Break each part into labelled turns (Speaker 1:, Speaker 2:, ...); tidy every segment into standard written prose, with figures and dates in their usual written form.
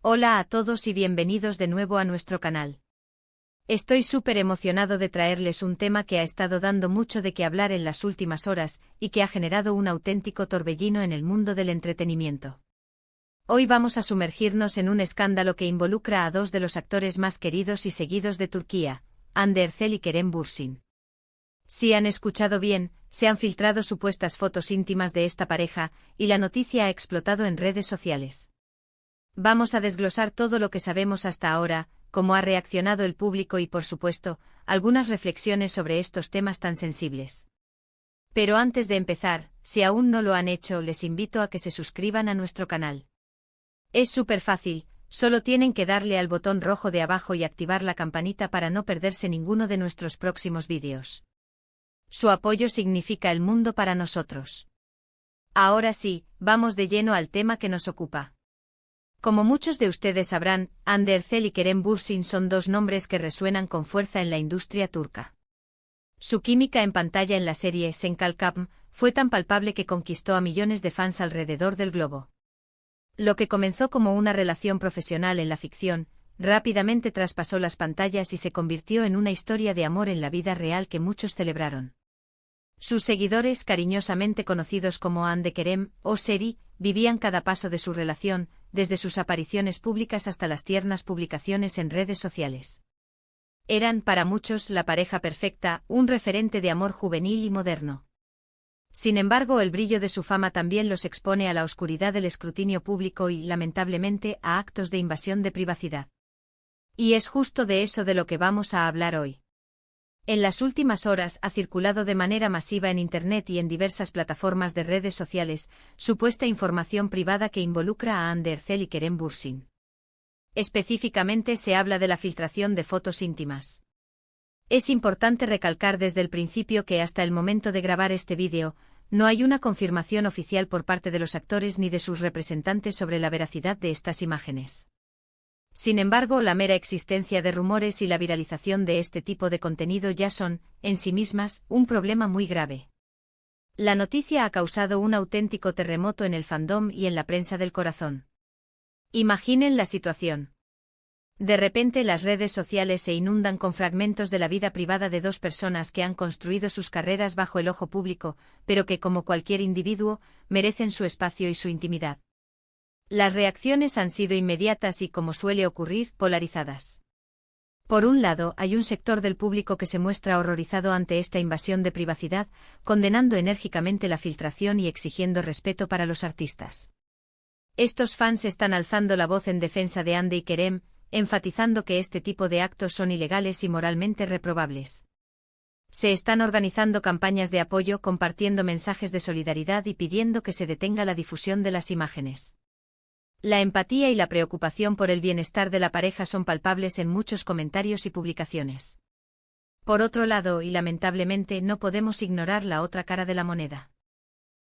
Speaker 1: Hola a todos y bienvenidos de nuevo a nuestro canal. Estoy súper emocionado de traerles un tema que ha estado dando mucho de qué hablar en las últimas horas y que ha generado un auténtico torbellino en el mundo del entretenimiento. Hoy vamos a sumergirnos en un escándalo que involucra a dos de los actores más queridos y seguidos de Turquía, Hande Erçel y Kerem Bürsin. Si han escuchado bien, se han filtrado supuestas fotos íntimas de esta pareja y la noticia ha explotado en redes sociales. Vamos a desglosar todo lo que sabemos hasta ahora, cómo ha reaccionado el público y, por supuesto, algunas reflexiones sobre estos temas tan sensibles. Pero antes de empezar, si aún no lo han hecho, les invito a que se suscriban a nuestro canal. Es súper fácil, solo tienen que darle al botón rojo de abajo y activar la campanita para no perderse ninguno de nuestros próximos vídeos. Su apoyo significa el mundo para nosotros. Ahora sí, vamos de lleno al tema que nos ocupa. Como muchos de ustedes sabrán, Hande Erçel y Kerem Bürsin son dos nombres que resuenan con fuerza en la industria turca. Su química en pantalla en la serie Sen Kalkam fue tan palpable que conquistó a millones de fans alrededor del globo. Lo que comenzó como una relación profesional en la ficción, rápidamente traspasó las pantallas y se convirtió en una historia de amor en la vida real que muchos celebraron. Sus seguidores, cariñosamente conocidos como Hande Kerem o Seri, vivían cada paso de su relación, desde sus apariciones públicas hasta las tiernas publicaciones en redes sociales. Eran, para muchos, la pareja perfecta, un referente de amor juvenil y moderno. Sin embargo, el brillo de su fama también los expone a la oscuridad del escrutinio público y, lamentablemente, a actos de invasión de privacidad. Y es justo de eso de lo que vamos a hablar hoy. En las últimas horas ha circulado de manera masiva en Internet y en diversas plataformas de redes sociales supuesta información privada que involucra a Hande Erçel y Kerem Bürsin. Específicamente se habla de la filtración de fotos íntimas. Es importante recalcar desde el principio que hasta el momento de grabar este vídeo, no hay una confirmación oficial por parte de los actores ni de sus representantes sobre la veracidad de estas imágenes. Sin embargo, la mera existencia de rumores y la viralización de este tipo de contenido ya son, en sí mismas, un problema muy grave. La noticia ha causado un auténtico terremoto en el fandom y en la prensa del corazón. Imaginen la situación. De repente las redes sociales se inundan con fragmentos de la vida privada de dos personas que han construido sus carreras bajo el ojo público, pero que, como cualquier individuo, merecen su espacio y su intimidad. Las reacciones han sido inmediatas y, como suele ocurrir, polarizadas. Por un lado, hay un sector del público que se muestra horrorizado ante esta invasión de privacidad, condenando enérgicamente la filtración y exigiendo respeto para los artistas. Estos fans están alzando la voz en defensa de Hande y Kerem, enfatizando que este tipo de actos son ilegales y moralmente reprobables. Se están organizando campañas de apoyo, compartiendo mensajes de solidaridad y pidiendo que se detenga la difusión de las imágenes. La empatía y la preocupación por el bienestar de la pareja son palpables en muchos comentarios y publicaciones. Por otro lado, y lamentablemente, no podemos ignorar la otra cara de la moneda.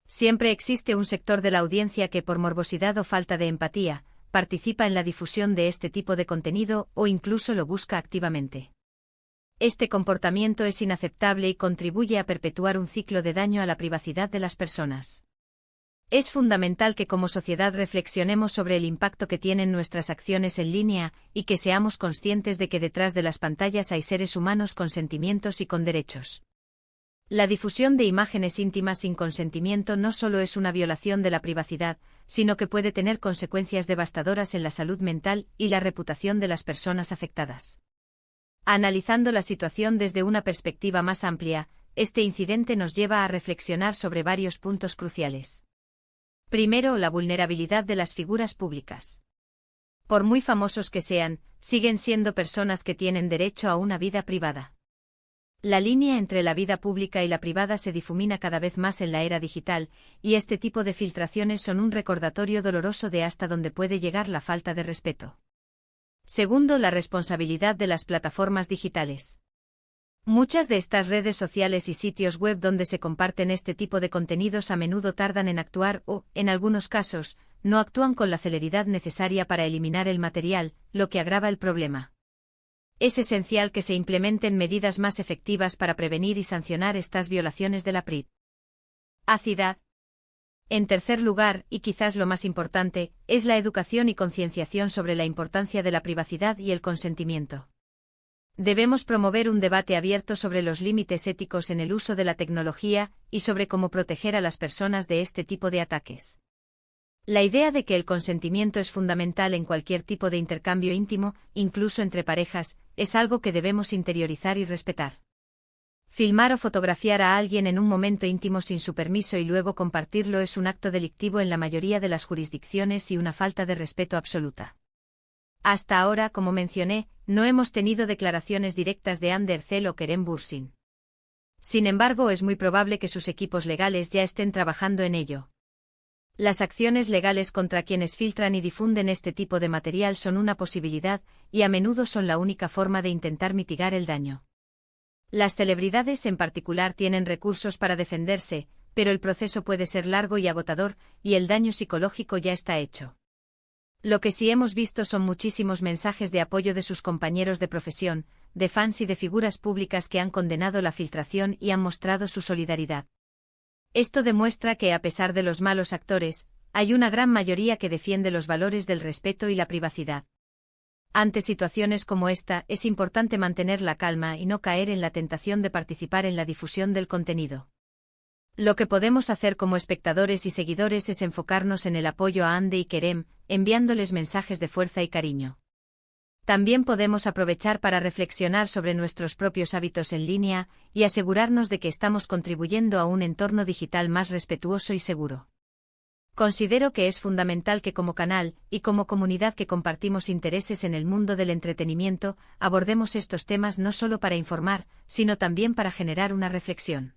Speaker 1: Siempre existe un sector de la audiencia que, por morbosidad o falta de empatía, participa en la difusión de este tipo de contenido o incluso lo busca activamente. Este comportamiento es inaceptable y contribuye a perpetuar un ciclo de daño a la privacidad de las personas. Es fundamental que como sociedad reflexionemos sobre el impacto que tienen nuestras acciones en línea y que seamos conscientes de que detrás de las pantallas hay seres humanos con sentimientos y con derechos. La difusión de imágenes íntimas sin consentimiento no solo es una violación de la privacidad, sino que puede tener consecuencias devastadoras en la salud mental y la reputación de las personas afectadas. Analizando la situación desde una perspectiva más amplia, este incidente nos lleva a reflexionar sobre varios puntos cruciales. Primero, la vulnerabilidad de las figuras públicas. Por muy famosos que sean, siguen siendo personas que tienen derecho a una vida privada. La línea entre la vida pública y la privada se difumina cada vez más en la era digital, y este tipo de filtraciones son un recordatorio doloroso de hasta dónde puede llegar la falta de respeto. Segundo, la responsabilidad de las plataformas digitales. Muchas de estas redes sociales y sitios web donde se comparten este tipo de contenidos a menudo tardan en actuar o, en algunos casos, no actúan con la celeridad necesaria para eliminar el material, lo que agrava el problema. Es esencial que se implementen medidas más efectivas para prevenir y sancionar estas violaciones de la privacidad. En tercer lugar, y quizás lo más importante, es la educación y concienciación sobre la importancia de la privacidad y el consentimiento. Debemos promover un debate abierto sobre los límites éticos en el uso de la tecnología y sobre cómo proteger a las personas de este tipo de ataques. La idea de que el consentimiento es fundamental en cualquier tipo de intercambio íntimo, incluso entre parejas, es algo que debemos interiorizar y respetar. Filmar o fotografiar a alguien en un momento íntimo sin su permiso y luego compartirlo es un acto delictivo en la mayoría de las jurisdicciones y una falta de respeto absoluta. Hasta ahora, como mencioné, no hemos tenido declaraciones directas de Ander Cell o Kerem Bürsin. Sin embargo, es muy probable que sus equipos legales ya estén trabajando en ello. Las acciones legales contra quienes filtran y difunden este tipo de material son una posibilidad, y a menudo son la única forma de intentar mitigar el daño. Las celebridades en particular tienen recursos para defenderse, pero el proceso puede ser largo y agotador, y el daño psicológico ya está hecho. Lo que sí hemos visto son muchísimos mensajes de apoyo de sus compañeros de profesión, de fans y de figuras públicas que han condenado la filtración y han mostrado su solidaridad. Esto demuestra que, a pesar de los malos actores, hay una gran mayoría que defiende los valores del respeto y la privacidad. Ante situaciones como esta, es importante mantener la calma y no caer en la tentación de participar en la difusión del contenido. Lo que podemos hacer como espectadores y seguidores es enfocarnos en el apoyo a Hande y Kerem, enviándoles mensajes de fuerza y cariño. También podemos aprovechar para reflexionar sobre nuestros propios hábitos en línea y asegurarnos de que estamos contribuyendo a un entorno digital más respetuoso y seguro. Considero que es fundamental que como canal, y como comunidad que compartimos intereses en el mundo del entretenimiento, abordemos estos temas no solo para informar, sino también para generar una reflexión.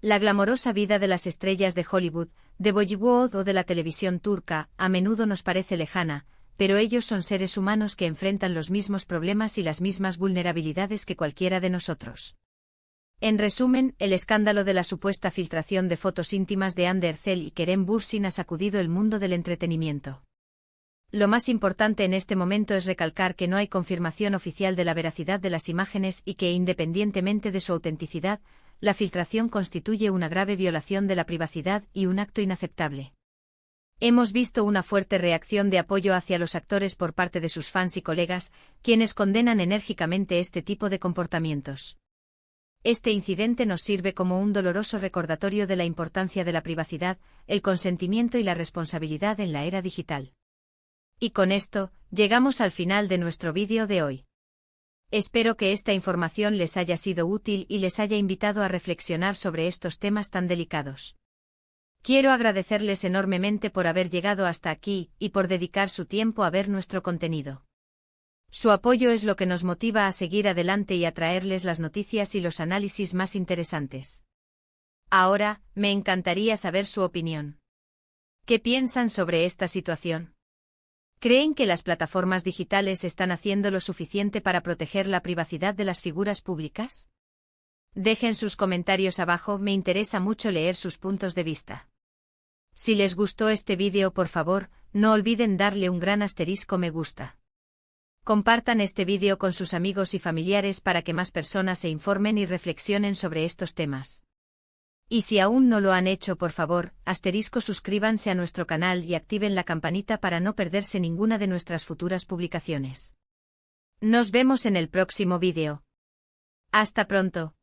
Speaker 1: La glamorosa vida de las estrellas de Hollywood, de Bollywood o de la televisión turca, a menudo nos parece lejana, pero ellos son seres humanos que enfrentan los mismos problemas y las mismas vulnerabilidades que cualquiera de nosotros. En resumen, el escándalo de la supuesta filtración de fotos íntimas de Ander Cell y Kerem Bürsin ha sacudido el mundo del entretenimiento. Lo más importante en este momento es recalcar que no hay confirmación oficial de la veracidad de las imágenes y que, independientemente de su autenticidad, la filtración constituye una grave violación de la privacidad y un acto inaceptable. Hemos visto una fuerte reacción de apoyo hacia los actores por parte de sus fans y colegas, quienes condenan enérgicamente este tipo de comportamientos. Este incidente nos sirve como un doloroso recordatorio de la importancia de la privacidad, el consentimiento y la responsabilidad en la era digital. Y con esto, llegamos al final de nuestro vídeo de hoy. Espero que esta información les haya sido útil y les haya invitado a reflexionar sobre estos temas tan delicados. Quiero agradecerles enormemente por haber llegado hasta aquí y por dedicar su tiempo a ver nuestro contenido. Su apoyo es lo que nos motiva a seguir adelante y a traerles las noticias y los análisis más interesantes. Ahora, me encantaría saber su opinión. ¿Qué piensan sobre esta situación? ¿Creen que las plataformas digitales están haciendo lo suficiente para proteger la privacidad de las figuras públicas? Dejen sus comentarios abajo, me interesa mucho leer sus puntos de vista. Si les gustó este vídeo, por favor, no olviden darle un gran asterisco me gusta. Compartan este vídeo con sus amigos y familiares para que más personas se informen y reflexionen sobre estos temas. Y si aún no lo han hecho, por favor, suscríbanse a nuestro canal y activen la campanita para no perderse ninguna de nuestras futuras publicaciones. Nos vemos en el próximo vídeo. Hasta pronto.